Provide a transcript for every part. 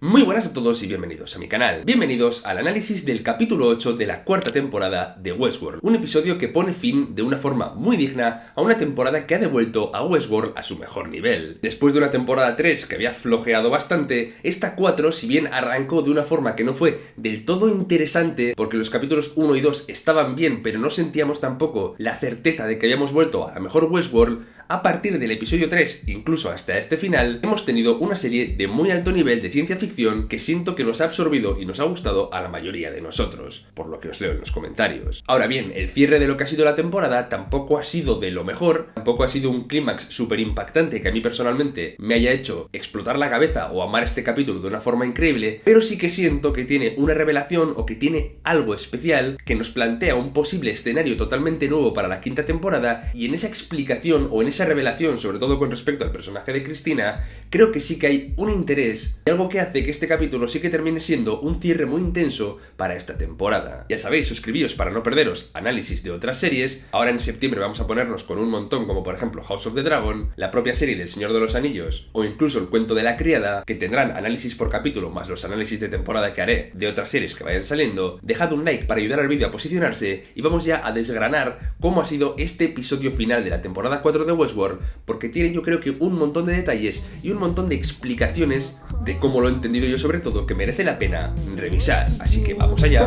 Muy buenas a todos y bienvenidos a mi canal. Bienvenidos al análisis del capítulo 8 de la cuarta temporada de Westworld. Un episodio que pone fin de una forma muy digna a una temporada que ha devuelto a Westworld a su mejor nivel. Después de una temporada 3 que había flojeado bastante, esta 4, si bien arrancó de una forma que no fue del todo interesante, porque los capítulos 1 y 2 estaban bien, pero no sentíamos tampoco la certeza de que habíamos vuelto a la mejor Westworld, a partir del episodio 3, incluso hasta este final, hemos tenido una serie de muy alto nivel de ciencia ficción que siento que nos ha absorbido y nos ha gustado a la mayoría de nosotros, por lo que os leo en los comentarios. Ahora bien, el cierre de lo que ha sido la temporada tampoco ha sido de lo mejor, tampoco ha sido un clímax súper impactante que a mí personalmente me haya hecho explotar la cabeza o amar este capítulo de una forma increíble, pero sí que siento que tiene una revelación o que tiene algo especial que nos plantea un posible escenario totalmente nuevo para la quinta temporada, y en esa explicación o en esa revelación, sobre todo con respecto al personaje de Cristina, creo que sí que hay un interés y algo que hace que este capítulo sí que termine siendo un cierre muy intenso para esta temporada. Ya sabéis, suscribíos para no perderos análisis de otras series. Ahora en septiembre vamos a ponernos con un montón, como por ejemplo House of the Dragon, la propia serie del Señor de los Anillos o incluso el cuento de la criada, que tendrán análisis por capítulo más los análisis de temporada que haré de otras series que vayan saliendo. Dejad un like para ayudar al vídeo a posicionarse y vamos ya a desgranar cómo ha sido este episodio final de la temporada 4 de Westworld, porque tiene, yo creo que, un montón de detalles y un montón de explicaciones de cómo lo he entendido yo, sobre todo, que merece la pena revisar. Así que vamos allá.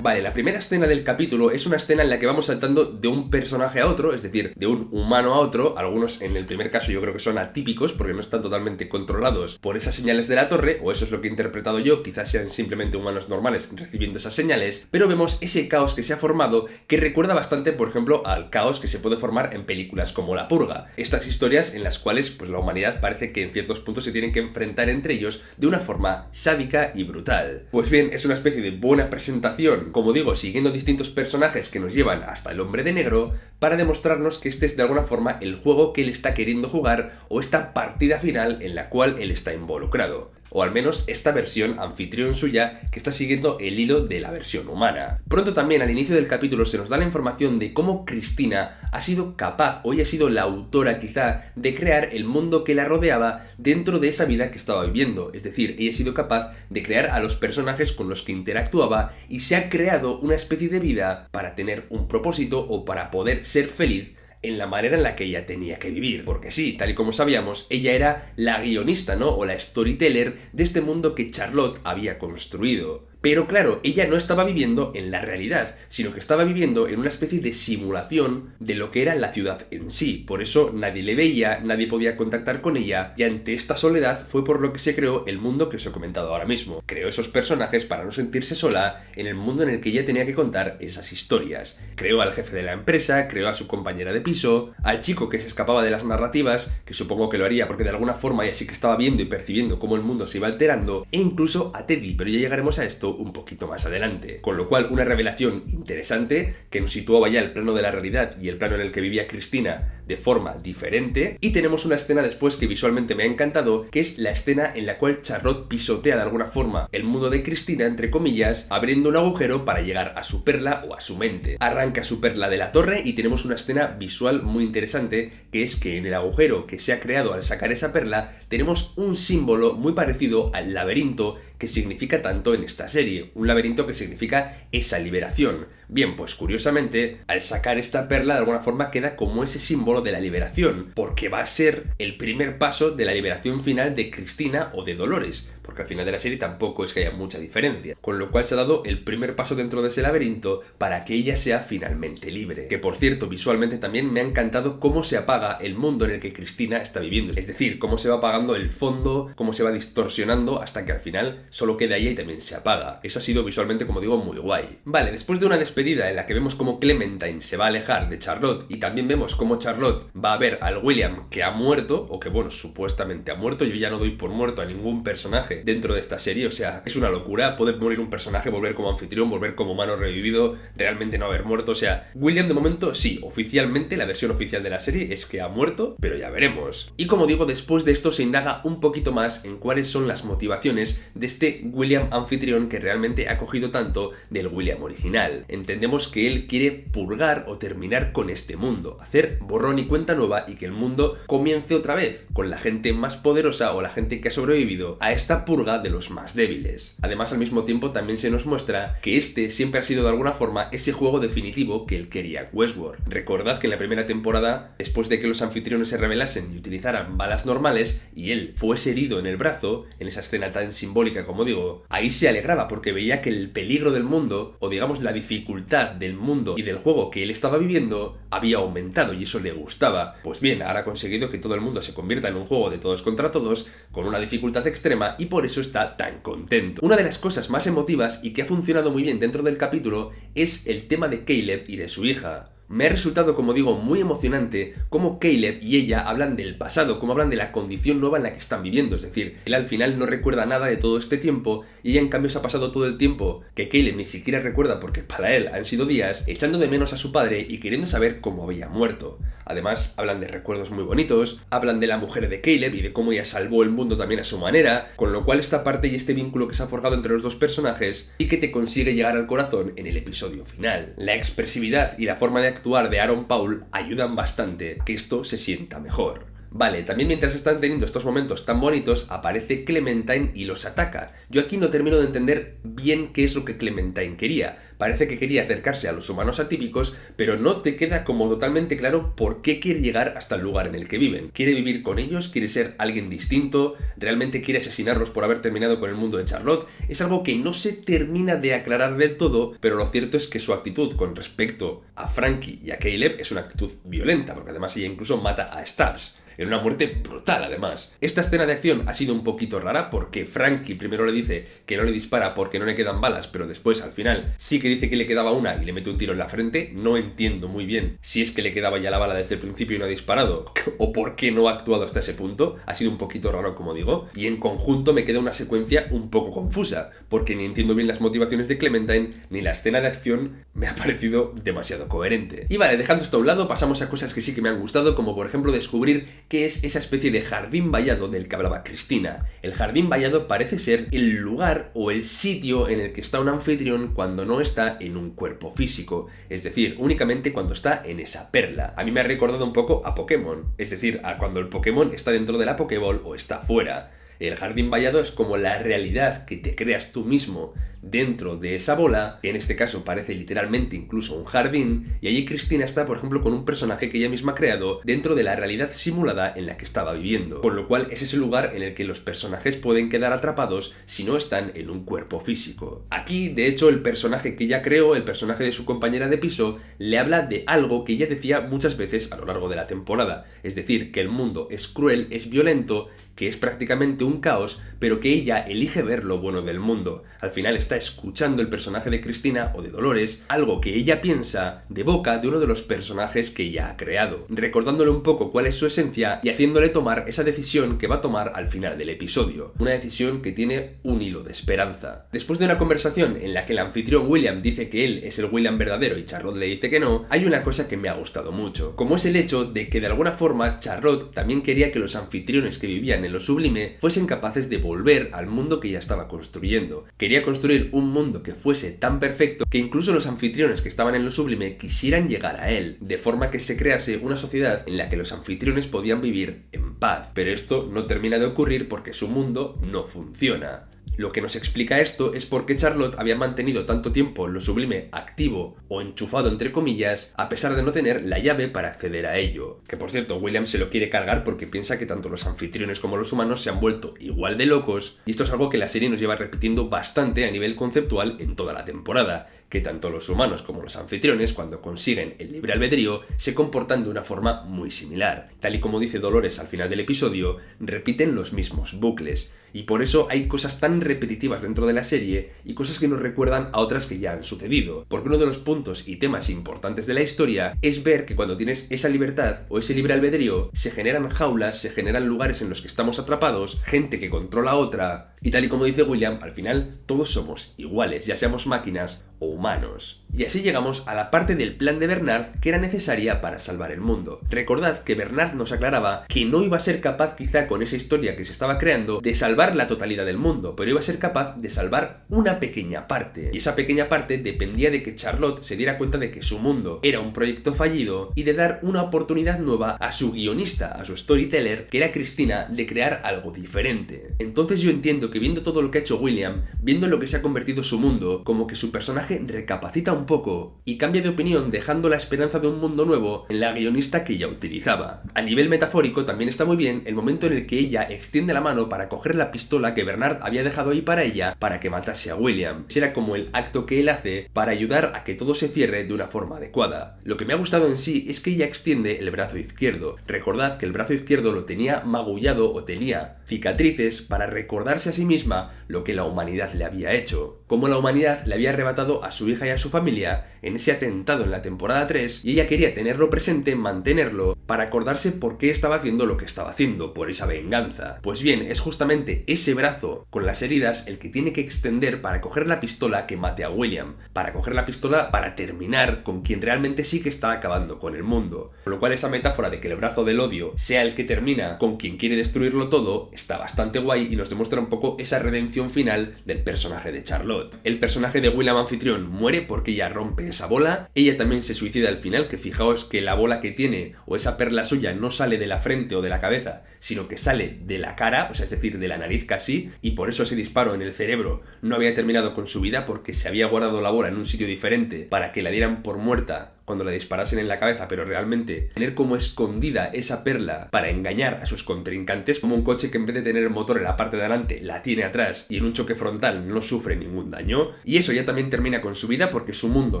Vale, la primera escena del capítulo es una escena en la que vamos saltando de un personaje a otro, es decir, de un humano a otro. Algunos en el primer caso yo creo que son atípicos porque no están totalmente controlados por esas señales de la torre, o eso es lo que he interpretado yo, quizás sean simplemente humanos normales recibiendo esas señales, pero vemos ese caos que se ha formado que recuerda bastante, por ejemplo, al caos que se puede formar en películas como La Purga. Estas historias en las cuales pues la humanidad parece que en ciertos puntos se tienen que enfrentar entre ellos de una forma sádica y brutal. Pues bien, es una especie de buena presentación, como digo, siguiendo distintos personajes que nos llevan hasta el Hombre de Negro, para demostrarnos que este es de alguna forma el juego que él está queriendo jugar, o esta partida final en la cual él está involucrado. O al menos esta versión anfitrión suya que está siguiendo el hilo de la versión humana. Pronto también al inicio del capítulo se nos da la información de cómo Cristina ha sido capaz, o ella ha sido la autora quizá, de crear el mundo que la rodeaba dentro de esa vida que estaba viviendo. Es decir, ella ha sido capaz de crear a los personajes con los que interactuaba y se ha creado una especie de vida para tener un propósito o para poder ser feliz en la manera en la que ella tenía que vivir. Porque sí, tal y como sabíamos, ella era la guionista, ¿no? O la storyteller de este mundo que Charlotte había construido. Pero claro, ella no estaba viviendo en la realidad, sino que estaba viviendo en una especie de simulación de lo que era la ciudad en sí. Por eso nadie le veía, nadie podía contactar con ella, y ante esta soledad fue por lo que se creó el mundo que os he comentado ahora mismo. Creó esos personajes para no sentirse sola en el mundo en el que ella tenía que contar esas historias. Creó al jefe de la empresa, creó a su compañera de piso, al chico que se escapaba de las narrativas, que supongo que lo haría porque de alguna forma ella sí que estaba viendo y percibiendo cómo el mundo se iba alterando, e incluso a Teddy, pero ya llegaremos a esto un poquito más adelante. Con lo cual, una revelación interesante que nos situaba ya el plano de la realidad y el plano en el que vivía Cristina de forma diferente. Y tenemos una escena después que visualmente me ha encantado, que es la escena en la cual Charlotte pisotea de alguna forma el mundo de Cristina, entre comillas, abriendo un agujero para llegar a su perla o a su mente. Arranca su perla de la torre y tenemos una escena visual muy interesante, que es que en el agujero que se ha creado al sacar esa perla tenemos un símbolo muy parecido al laberinto que significa tanto en esta serie, un laberinto que significa esa liberación. Bien, pues curiosamente, al sacar esta perla de alguna forma queda como ese símbolo de la liberación, porque va a ser el primer paso de la liberación final de Cristina o de Dolores, porque al final de la serie tampoco es que haya mucha diferencia, con lo cual se ha dado el primer paso dentro de ese laberinto para que ella sea finalmente libre. Que por cierto, visualmente también me ha encantado cómo se apaga el mundo en el que Cristina está viviendo, es decir, cómo se va apagando el fondo, cómo se va distorsionando hasta que al final solo queda ella y también se apaga. Eso ha sido visualmente, como digo, muy guay. Vale, después de una despedida en la que vemos cómo Clementine se va a alejar de Charlotte y también vemos cómo Charlotte va a ver al William que ha muerto, o que bueno, supuestamente ha muerto. Yo ya no doy por muerto a ningún personaje dentro de esta serie, o sea, es una locura poder morir un personaje, volver como anfitrión, volver como humano revivido, realmente no haber muerto. O sea, William de momento sí, oficialmente la versión oficial de la serie es que ha muerto, pero ya veremos. Y como digo, después de esto se indaga un poquito más en cuáles son las motivaciones de este William anfitrión que realmente ha cogido tanto del William original. En entendemos que él quiere purgar o terminar con este mundo, hacer borrón y cuenta nueva y que el mundo comience otra vez, con la gente más poderosa o la gente que ha sobrevivido a esta purga de los más débiles. Además, al mismo tiempo también se nos muestra que este siempre ha sido de alguna forma ese juego definitivo que él quería en Westworld. Recordad que en la primera temporada, después de que los anfitriones se rebelasen y utilizaran balas normales y él fuese herido en el brazo, en esa escena tan simbólica como digo, ahí se alegraba porque veía que el peligro del mundo, o digamos la dificultad del mundo y del juego que él estaba viviendo, había aumentado y eso le gustaba. Pues bien, ahora ha conseguido que todo el mundo se convierta en un juego de todos contra todos, con una dificultad extrema, y por eso está tan contento. Una de las cosas más emotivas y que ha funcionado muy bien dentro del capítulo es el tema de Caleb y de su hija. Me ha resultado, como digo, muy emocionante cómo Caleb y ella hablan del pasado, cómo hablan de la condición nueva en la que están viviendo. Es decir, él al final no recuerda nada de todo este tiempo y ella en cambio se ha pasado todo el tiempo que Caleb ni siquiera recuerda porque para él han sido días, echando de menos a su padre y queriendo saber cómo había muerto. Además, hablan de recuerdos muy bonitos, hablan de la mujer de Caleb y de cómo ella salvó el mundo también a su manera, con lo cual esta parte y este vínculo que se ha forjado entre los dos personajes sí que te consigue llegar al corazón en el episodio final. La expresividad y la forma de actuar de Aaron Paul ayudan bastante que esto se sienta mejor. Vale, también mientras están teniendo estos momentos tan bonitos, aparece Clementine y los ataca. Yo aquí no termino de entender bien qué es lo que Clementine quería. Parece que quería acercarse a los humanos atípicos, pero no te queda como totalmente claro por qué quiere llegar hasta el lugar en el que viven. ¿Quiere vivir con ellos? ¿Quiere ser alguien distinto? ¿Realmente quiere asesinarlos por haber terminado con el mundo de Charlotte? Es algo que no se termina de aclarar del todo, pero lo cierto es que su actitud con respecto a Frankie y a Caleb es una actitud violenta, porque además ella incluso mata a Stubbs. En una muerte brutal, además. Esta escena de acción ha sido un poquito rara porque Frankie primero le dice que no le dispara porque no le quedan balas, pero después, al final, sí que dice que le quedaba una y le mete un tiro en la frente. No entiendo muy bien si es que le quedaba ya la bala desde el principio y no ha disparado o por qué no ha actuado hasta ese punto. Ha sido un poquito raro, como digo. Y en conjunto me queda una secuencia un poco confusa porque ni entiendo bien las motivaciones de Clementine ni la escena de acción me ha parecido demasiado coherente. Y vale, dejando esto a un lado, pasamos a cosas que sí que me han gustado, como por ejemplo descubrir que es esa especie de jardín vallado del que hablaba Cristina. El jardín vallado parece ser el lugar o el sitio en el que está un anfitrión cuando no está en un cuerpo físico, es decir, únicamente cuando está en esa perla. A mí me ha recordado un poco a Pokémon, es decir, a cuando el Pokémon está dentro de la Pokéball o está fuera. El jardín vallado es como la realidad que te creas tú mismo dentro de esa bola, que en este caso parece literalmente incluso un jardín, y allí Cristina está, por ejemplo, con un personaje que ella misma ha creado dentro de la realidad simulada en la que estaba viviendo, con lo cual es ese lugar en el que los personajes pueden quedar atrapados si no están en un cuerpo físico. Aquí, de hecho, el personaje que ella creó, el personaje de su compañera de piso, le habla de algo que ella decía muchas veces a lo largo de la temporada, es decir, que el mundo es cruel, es violento, que es prácticamente un caos, pero que ella elige ver lo bueno del mundo. Al final está escuchando el personaje de Cristina o de Dolores, algo que ella piensa de boca de uno de los personajes que ella ha creado, recordándole un poco cuál es su esencia y haciéndole tomar esa decisión que va a tomar al final del episodio. Una decisión que tiene un hilo de esperanza. Después de una conversación en la que el anfitrión William dice que él es el William verdadero y Charlotte le dice que no, hay una cosa que me ha gustado mucho, como es el hecho de que de alguna forma Charlotte también quería que los anfitriones que vivían en lo sublime fuesen capaces de volver al mundo que ya estaba construyendo. Quería construir un mundo que fuese tan perfecto que incluso los anfitriones que estaban en lo sublime quisieran llegar a él, de forma que se crease una sociedad en la que los anfitriones podían vivir en paz. Pero esto no termina de ocurrir porque su mundo no funciona. Lo que nos explica esto es por qué Charlotte había mantenido tanto tiempo lo sublime activo o enchufado entre comillas, a pesar de no tener la llave para acceder a ello. Que por cierto, William se lo quiere cargar porque piensa que tanto los anfitriones como los humanos se han vuelto igual de locos, y esto es algo que la serie nos lleva repitiendo bastante a nivel conceptual en toda la temporada, que tanto los humanos como los anfitriones, cuando consiguen el libre albedrío, se comportan de una forma muy similar. Tal y como dice Dolores al final del episodio, repiten los mismos bucles. Y por eso hay cosas tan repetitivas dentro de la serie y cosas que nos recuerdan a otras que ya han sucedido. Porque uno de los puntos y temas importantes de la historia es ver que cuando tienes esa libertad o ese libre albedrío, se generan jaulas, se generan lugares en los que estamos atrapados, gente que controla a otra, y tal y como dice William, al final todos somos iguales, ya seamos máquinas o humanos. Y así llegamos a la parte del plan de Bernard que era necesaria para salvar el mundo. Recordad que Bernard nos aclaraba que no iba a ser capaz, quizá con esa historia que se estaba creando, de salvar la totalidad del mundo, pero iba a ser capaz de salvar una pequeña parte. Y esa pequeña parte dependía de que Charlotte se diera cuenta de que su mundo era un proyecto fallido y de dar una oportunidad nueva a su guionista, a su storyteller, que era Cristina, de crear algo diferente. Entonces yo entiendo que viendo todo lo que ha hecho William, viendo en lo que se ha convertido su mundo, como que su personaje recapacita un poco y cambia de opinión, dejando la esperanza de un mundo nuevo en la guionista que ya utilizaba. A nivel metafórico también está muy bien el momento en el que ella extiende la mano para coger la pistola que Bernard había dejado ahí para ella para que matase a William. Ese era como el acto que él hace para ayudar a que todo se cierre de una forma adecuada. Lo que me ha gustado en sí es que ella extiende el brazo izquierdo. Recordad que el brazo izquierdo lo tenía magullado o tenía cicatrices para recordarse a sí misma lo que la humanidad le había hecho. Cómo la humanidad le había arrebatado a su hija y a su familia en ese atentado en la temporada 3 y ella quería tenerlo presente, mantenerlo, para acordarse por qué estaba haciendo lo que estaba haciendo, por esa venganza. Pues bien, es justamente ese brazo con las heridas el que tiene que extender para coger la pistola que mate a William, para coger la pistola para terminar con quien realmente sí que está acabando con el mundo. Con lo cual esa metáfora de que el brazo del odio sea el que termina con quien quiere destruirlo todo está bastante guay y nos demuestra un poco esa redención final del personaje de Charlotte. El personaje de William anfitrión muere porque ella rompe esa bola, ella también se suicida al final, que fijaos que la bola que tiene o esa perla suya no sale de la frente o de la cabeza, sino que sale de la cara, o sea, es decir, de la nariz casi, y por eso ese disparo en el cerebro no había terminado con su vida porque se había guardado la bola en un sitio diferente para que la dieran por muerta cuando la disparasen en la cabeza, pero realmente tener como escondida esa perla para engañar a sus contrincantes, como un coche que en vez de tener el motor en la parte de adelante la tiene atrás y en un choque frontal no sufre ningún daño, y eso ya también termina con su vida porque su mundo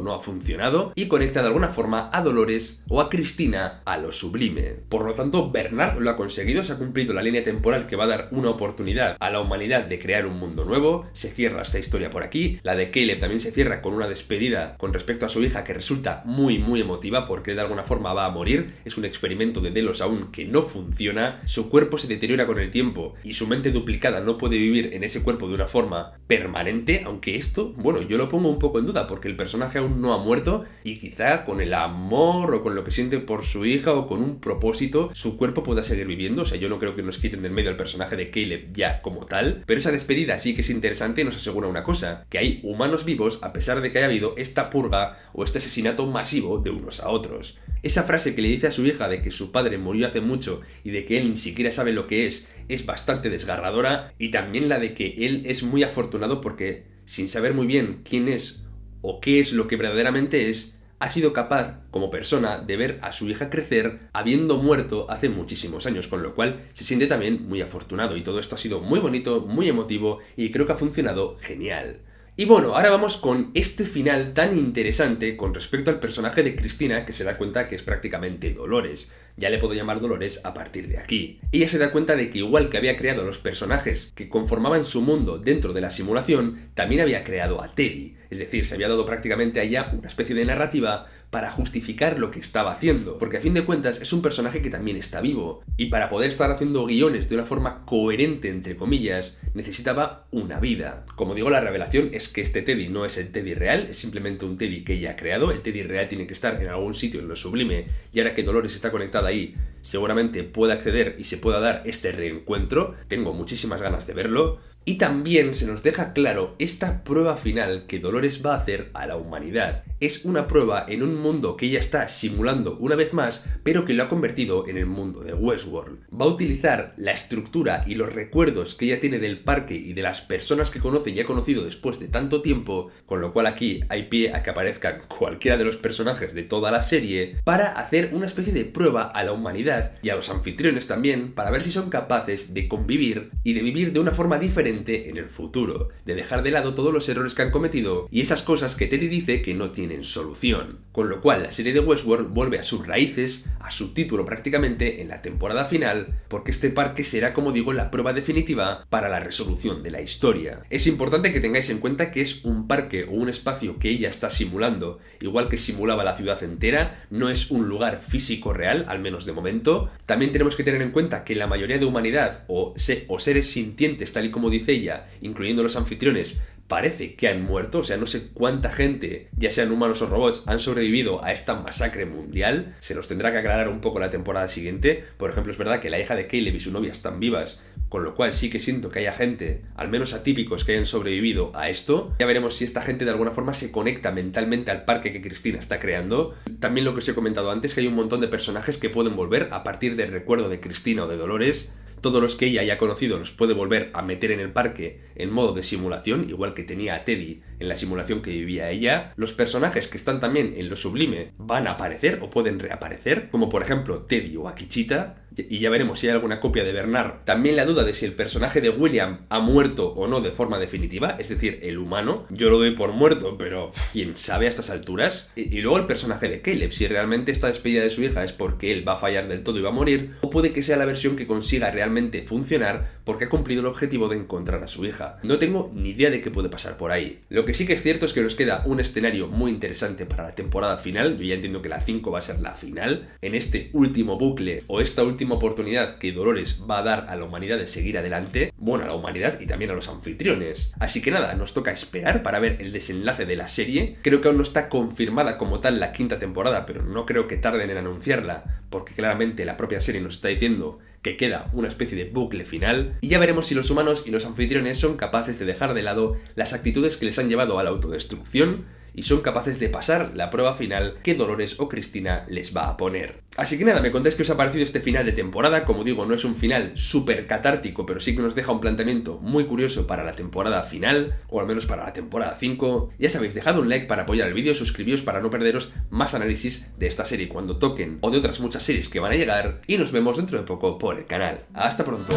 no ha funcionado y conecta de alguna forma a Dolores o a Cristina a lo sublime. Por lo tanto, Bernard lo ha conseguido, se ha cumplido la línea temporal que va a dar una oportunidad a la humanidad de crear un mundo nuevo, se cierra esta historia por aquí, la de Caleb también se cierra con una despedida con respecto a su hija que resulta muy emotiva porque de alguna forma va a morir, es un experimento de Delos aún que no funciona, su cuerpo se deteriora con el tiempo y su mente duplicada no puede vivir en ese cuerpo de una forma permanente, aunque esto, bueno, yo lo pongo un poco en duda porque el personaje aún no ha muerto y quizá con el amor o con lo que siente por su hija o con un propósito su cuerpo pueda seguir viviendo, o sea, yo no creo que nos quiten del medio al personaje de Caleb ya como tal, pero esa despedida sí que es interesante y nos asegura una cosa, que hay humanos vivos a pesar de que haya habido esta purga o este asesinato masivo de unos a otros. Esa frase que le dice a su hija de que su padre murió hace mucho y de que él ni siquiera sabe lo que es bastante desgarradora, y también la de que él es muy afortunado porque, sin saber muy bien quién es o qué es lo que verdaderamente es, ha sido capaz, como persona, de ver a su hija crecer habiendo muerto hace muchísimos años, con lo cual se siente también muy afortunado, y todo esto ha sido muy bonito, muy emotivo y creo que ha funcionado genial. Y bueno, ahora vamos con este final tan interesante con respecto al personaje de Cristina, que se da cuenta que es prácticamente Dolores. Ya le puedo llamar Dolores a partir de aquí. Ella se da cuenta de que igual que había creado los personajes que conformaban su mundo dentro de la simulación, también había creado a Teddy. Es decir, se había dado prácticamente a ella una especie de narrativa para justificar lo que estaba haciendo, porque a fin de cuentas es un personaje que también está vivo, y para poder estar haciendo guiones de una forma coherente, entre comillas, necesitaba una vida. Como digo, la revelación es que este Teddy no es el Teddy real, es simplemente un Teddy que ella ha creado. El Teddy real tiene que estar en algún sitio en lo sublime, y ahora que Dolores está conectada ahí, seguramente pueda acceder y se pueda dar este reencuentro. Tengo muchísimas ganas de verlo. Y también se nos deja claro esta prueba final que Dolores va a hacer a la humanidad. Es una prueba en un mundo que ella está simulando una vez más, pero que lo ha convertido en el mundo de Westworld. Va a utilizar la estructura y los recuerdos que ella tiene del parque y de las personas que conoce y ha conocido después de tanto tiempo, con lo cual aquí hay pie a que aparezcan cualquiera de los personajes de toda la serie, para hacer una especie de prueba a la humanidad y a los anfitriones también, para ver si son capaces de convivir y de vivir de una forma diferente en el futuro, de dejar de lado todos los errores que han cometido y esas cosas que Teddy dice que no tienen solución. Con lo cual la serie de Westworld vuelve a sus raíces, a su título prácticamente en la temporada final, porque este parque será, como digo, la prueba definitiva para la resolución de la historia. Es importante que tengáis en cuenta que es un parque o un espacio que ella está simulando, igual que simulaba la ciudad entera, no es un lugar físico real, al menos de momento. También tenemos que tener en cuenta que la mayoría de humanidad o seres sintientes, tal y como dice ella, incluyendo los anfitriones, parece que han muerto, o sea, no sé cuánta gente, ya sean humanos o robots, han sobrevivido a esta masacre mundial. Se nos tendrá que aclarar un poco la temporada siguiente. Por ejemplo, es verdad que la hija de Caleb y su novia están vivas, con lo cual sí que siento que haya gente, al menos atípicos, que hayan sobrevivido a esto. Ya veremos si esta gente de alguna forma se conecta mentalmente al parque que Cristina está creando. También lo que os he comentado antes, que hay un montón de personajes que pueden volver a partir del recuerdo de Cristina o de Dolores. Todos los que ella haya conocido los puede volver a meter en el parque en modo de simulación, igual que tenía a Teddy en la simulación que vivía ella. Los personajes que están también en lo sublime van a aparecer o pueden reaparecer, como por ejemplo Teddy o Akichita, y ya veremos si hay alguna copia de Bernard. También la duda de si el personaje de William ha muerto o no de forma definitiva, es decir, el humano. Yo lo doy por muerto, pero quién sabe a estas alturas. Y luego el personaje de Caleb, si realmente esta despedida de su hija es porque él va a fallar del todo y va a morir, o puede que sea la versión que consiga realmente funcionar porque ha cumplido el objetivo de encontrar a su hija. No tengo ni idea de qué puede pasar por ahí. Lo que sí que es cierto es que nos queda un escenario muy interesante para la temporada final. Yo ya entiendo que la 5 va a ser la final. En este último bucle o esta última oportunidad que Dolores va a dar a la humanidad de seguir adelante, bueno, a la humanidad y también a los anfitriones. Así que nada, nos toca esperar para ver el desenlace de la serie. Creo que aún no está confirmada como tal la 5ª temporada, pero no creo que tarden en anunciarla, porque claramente la propia serie nos está diciendo que queda una especie de bucle final, y ya veremos si los humanos y los anfitriones son capaces de dejar de lado las actitudes que les han llevado a la autodestrucción y son capaces de pasar la prueba final que Dolores o Cristina les va a poner. Así que nada, me contáis qué os ha parecido este final de temporada. Como digo, no es un final súper catártico, pero sí que nos deja un planteamiento muy curioso para la temporada final, o al menos para la temporada 5. Ya sabéis, dejad un like para apoyar el vídeo, suscribíos para no perderos más análisis de esta serie cuando toquen, o de otras muchas series que van a llegar, y nos vemos dentro de poco por el canal. ¡Hasta pronto!